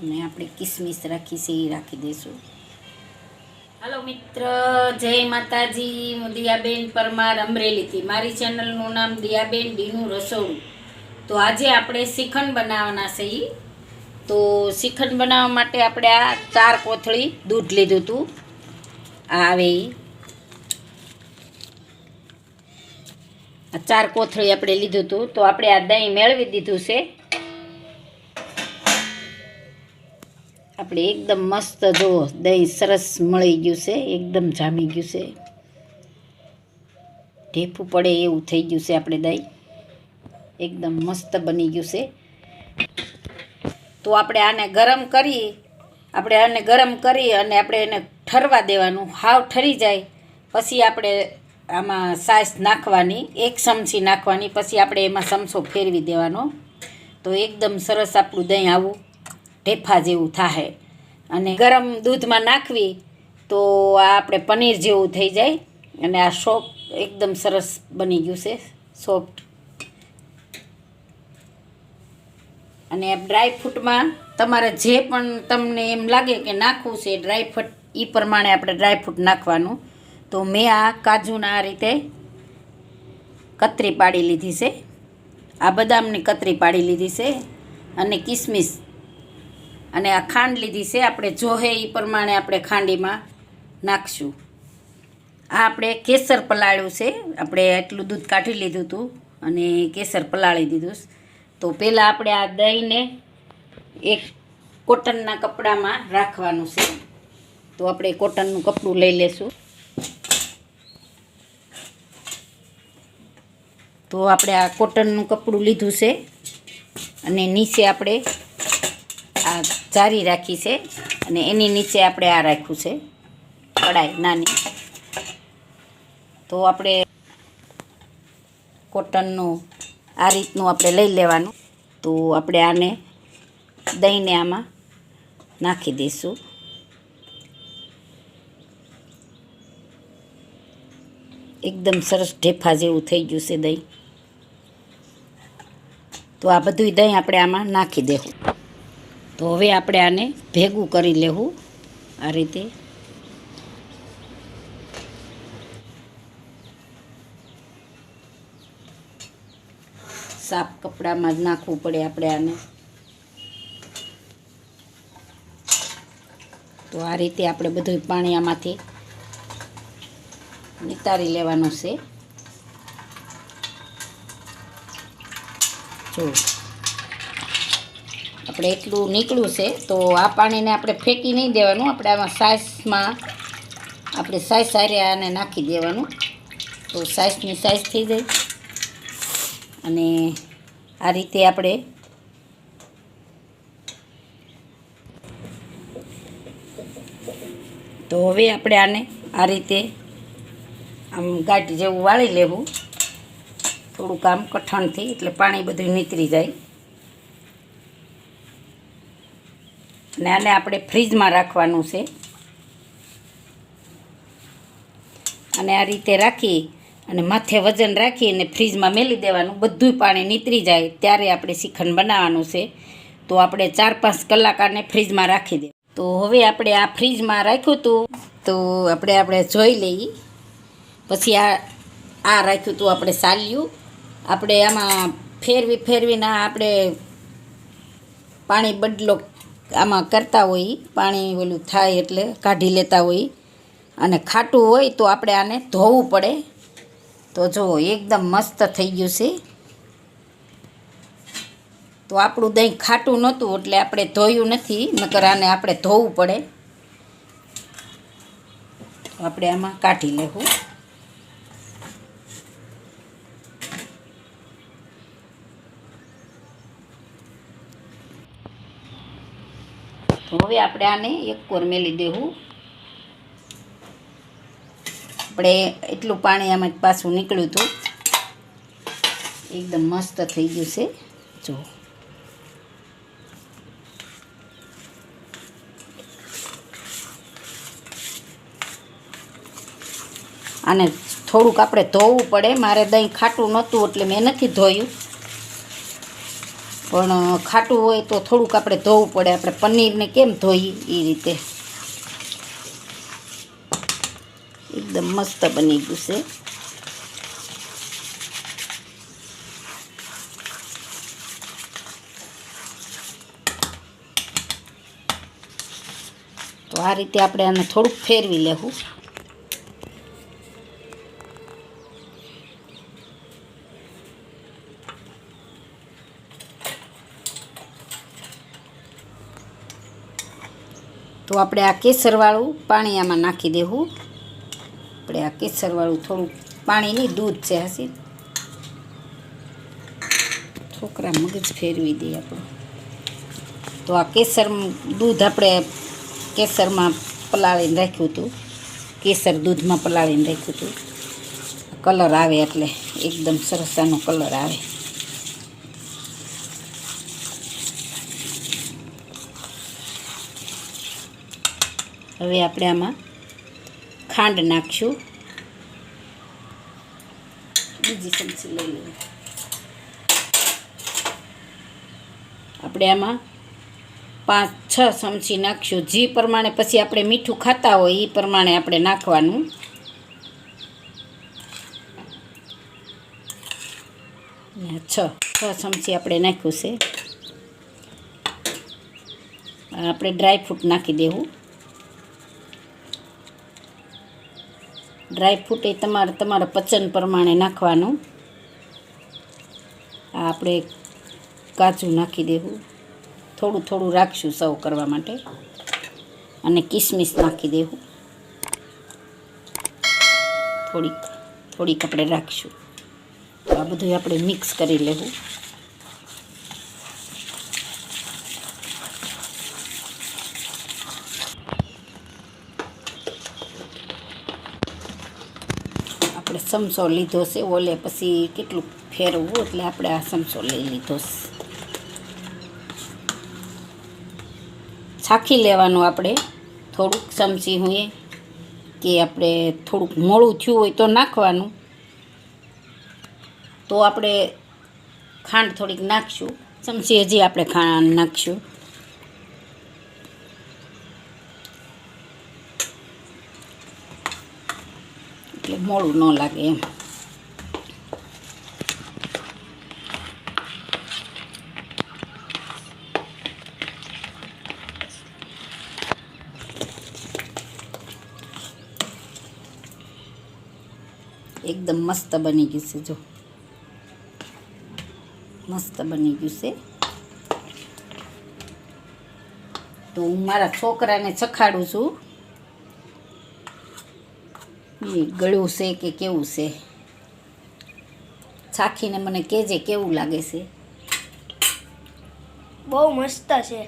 અને આપણે કિસમિસ રાખી છે એ રાખી દઈશું. હાલો મિત્ર, જય માતાજી. હું દિયાબેન પરમાર અમરેલીથી. મારી ચેનલનું નામ દિયાબેન ડીનું રસોડું. તો આજે આપણે શ્રીખંડ બનાવવાના છે. તો શ્રીખંડ બનાવવા માટે આપણે આ 4 કોથળી દૂધ લીધું હતું. આવે આ 4 કોથળી આપણે લીધું હતું. તો આપણે આ દહીં મેળવી દીધું છે. આપણે એકદમ મસ્ત જો દહીં સરસ મળી ગયું છે, એકદમ જામી ગયું છે, ઢેફું પડે એવું થઈ ગયું છે. આપણે દહીં એકદમ મસ્ત બની ગયું છે. તો આપણે આને ગરમ કરી અને આપણે એને ઠરવા દેવાનું. હાવ ઠરી જાય પછી આપણે આમાં સાસ નાખવાની, 1 ચમચી નાખવાની. પછી આપણે એમાં ચમચો ફેરવી દેવાનો. તો એકદમ સરસ આપણું દહીં આવું ઢેફા જેવું થાય. અને ગરમ દૂધમાં નાખવી તો આ આપણે પનીર જેવું થઈ જાય. અને આ સોફ્ટ એકદમ સરસ બની ગયું છે, સોફ્ટ. અને ડ્રાયફ્રૂટમાં તમારે જે પણ તમને એમ લાગે કે નાખવું છે ડ્રાયફ્રૂટ, એ પ્રમાણે આપણે ડ્રાયફ્રૂટ નાખવાનું. તો મેં આ કાજુના આ રીતે કતરી પાડી લીધી છે, આ બદામની કતરી પાડી લીધી છે, અને કિસમિસ અને આ ખાંડ લીધી છે. આપણે જોહે એ પ્રમાણે આપણે ખાંડીમાં નાખશું. આ આપણે કેસર પલાળ્યું છે. આપણે એટલું દૂધ કાઢી લીધું હતું અને કેસર પલાળી દીધું. તો પહેલાં આપણે આ દહીંને એક કોટનના કપડામાં રાખવાનું છે. તો આપણે કોટનનું કપડું લઈ લેશું. તો આપણે આ કોટનનું કપડું લીધું છે અને નીચે આપણે આ જારી રાખી છે અને એની નીચે આપણે આ રાખ્યું છે કડાઈ નાની. તો આપણે કોટનનું આ રીતનું આપણે લઈ લેવાનું. તો આપણે આને દહીંને આમાં નાખી દઈશું. એકદમ સરસ ઢેફા જેવું થઈ ગયું છે દહીં. તો આ બધું દહીં આપણે આમાં નાખી દેવું. તો હવે આપણે આને ભેગું કરી લેવું આ રીતે. સાફ કપડામાં જ નાખવું પડે આપણે આને. તો આ રીતે આપણે બધું પાણી આમાંથી નિતારી લેવાનું છે. જો આપણે એટલું નીકળ્યું છે. તો આ પાણીને આપણે ફેંકી નહીં દેવાનું. આપણે આમાં સાઈઝમાં આપણે સાઈઝ સારી આને નાખી દેવાનું. તો સાઈઝની સાઈઝ થઈ જાય. અને આ રીતે આપણે તો હવે આપણે આને આ રીતે આમ ગાંઠ જેવું વાળી લેવું, થોડુંક આમ કઠણથી, એટલે પાણી બધું નીતરી જાય. અને આને આપણે ફ્રીજમાં રાખવાનું છે. અને આ રીતે રાખી અને માથે વજન રાખી અને ફ્રીજમાં મેલી દેવાનું. બધું પાણી નીતરી જાય ત્યારે આપણે શ્રીખંડ બનાવવાનું છે. તો આપણે 4-5 કલાક આને ફ્રીજમાં રાખી દે. તો હવે આપણે આ ફ્રીજમાં રાખ્યું હતું. તો આપણે જોઈ લઈએ. પછી આ રાખ્યું હતું આપણે સાલ્યું. આપણે આમાં ફેરવીને આપણે પાણી બદલો આમાં કરતા હોય, પાણી ઓલું થાય એટલે કાઢી લેતા હોય. અને ખાટું હોય તો આપણે આને ધોવું પડે. તો જો એકદમ મસ્ત થઈ ગયું છે. તો આપણું દહીં ખાટું નહોતું એટલે આપણે ધોયું નથી, નકર આને આપણે ધોવું પડે. તો આપણે આમાં કાઢી લેવું. તો હવે આપણે આને એક કોર મેલી દેવું. આપણે એટલું પાણી આમાં પાછું નીકળ્યું હતું. એકદમ મસ્ત થઈ ગયું છે. જો આને થોડુંક આપણે ધોવું પડે. મારે દહીં ખાટું નહોતું એટલે મેં નથી ધોયું. પણ ખાટું હોય તો થોડુંક આપણે ધોવું પડે. આપણે પનીરને કેમ ધોઈએ એ રીતે. એકદમ મસ્ત બની ગયું છે. તો આ રીતે આપણે આને થોડુંક ફેરવી લેવું. તો આપણે આ કેસરવાળું પાણી આમાં નાખી દેવું. આપણે આ કેસરવાળું થોડું પાણી નહીં, દૂધ છે હસી. છોકરા મગજ ફેરવી દે આપણું. તો આ કેસર દૂધ આપણે કેસરમાં પલાળીને રાખ્યું હતું. કેસર દૂધમાં પલાળીને રાખ્યું હતું. કલર આવે એટલે એકદમ સરસ આનો કલર આવે. હવે આપણે આમાં ખાંડ નાખશું. બીજી ચમચી લઈ લઈએ. આપણે આમાં 5-6 ચમચી નાખશું. જે પ્રમાણે પછી આપણે મીઠું ખાતા હોય એ પ્રમાણે આપણે નાખવાનું. છ ચમચી આપણે નાખ્યું છે. આપણે ડ્રાયફ્રૂટ નાખી દેવું. ડ્રાયફ્રૂટ એ તમારા પચન પ્રમાણે નાખવાનું. આ આપણે કાજુ નાખી દેવું. થોડું થોડું રાખશું સર્વ કરવા માટે. અને કિસમિસ નાખી દેવું. થોડીક આપણે રાખશું. તો આ બધું આપણે મિક્સ કરી લેવું. આપણે ચમચો લીધો છે. ઓલે પછી કેટલું ફેરવવું એટલે આપણે આ ચમચો લઈ લીધો છે. છાંકી લેવાનું આપણે થોડુંક ચમચી હોય કે આપણે થોડુંક મોળું થયું હોય તો નાખવાનું. તો આપણે ખાંડ થોડીક નાખશું. ચમચી હજી આપણે ખાંડ નાખશું. એટલે મોળું ન લાગે એમ. એકદમ મસ્ત બની ગયું છે. જો મસ્ત બની ગયું છે. તો હું મારા છોકરાને ચખાડું છું. એ ગળ્યું છે કે કેવું છે. ચાખીને મને કહેજે કેવું લાગે છે. બહુ મસ્ત છે.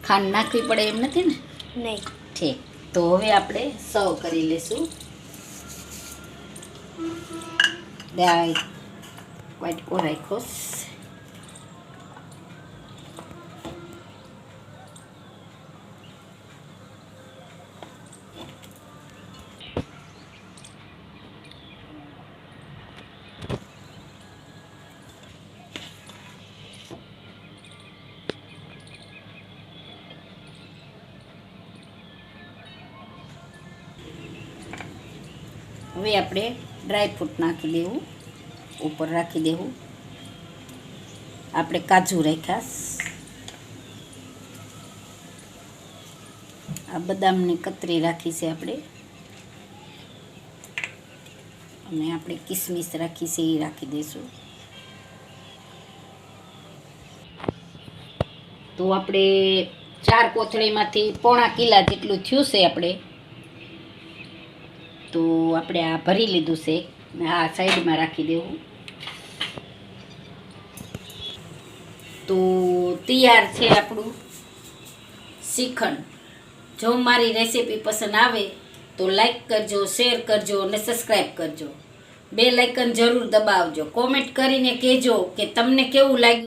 ખાંડ નાખવી પડે એમ નથી ને? નહીં. ઠીક. તો હવે આપણે સર્વ કરી લઈશું. દાળ વાટકો રાખ્યો. હવે આપણે ડ્રાયફ્રૂટ નાખી દેવું. ઉપર રાખી દેવું. આપણે કાજુ રાખ્યા. આ બદામની કતરી રાખી છે આપણે. અને આપણે કિસમિસ રાખી છે એ રાખી દઈશું. તો આપણે 4 કોથળીમાંથી પોણા કિલા જેટલું થયું છે આપણે. તો આપણે આ ભરી લીધું છે. આ સાઈડમાં રાખી દેવું. તો તૈયાર છે આપણું શ્રીખંડ. જો મારી રેસીપી પસંદ આવે તો લાઈક કરજો, શેર કરજો અને સબસ્ક્રાઈબ કરજો. બેલ આઇકન જરૂર દબાવજો. કોમેન્ટ કરીને કહેજો કે તમને કેવું લાગ્યું.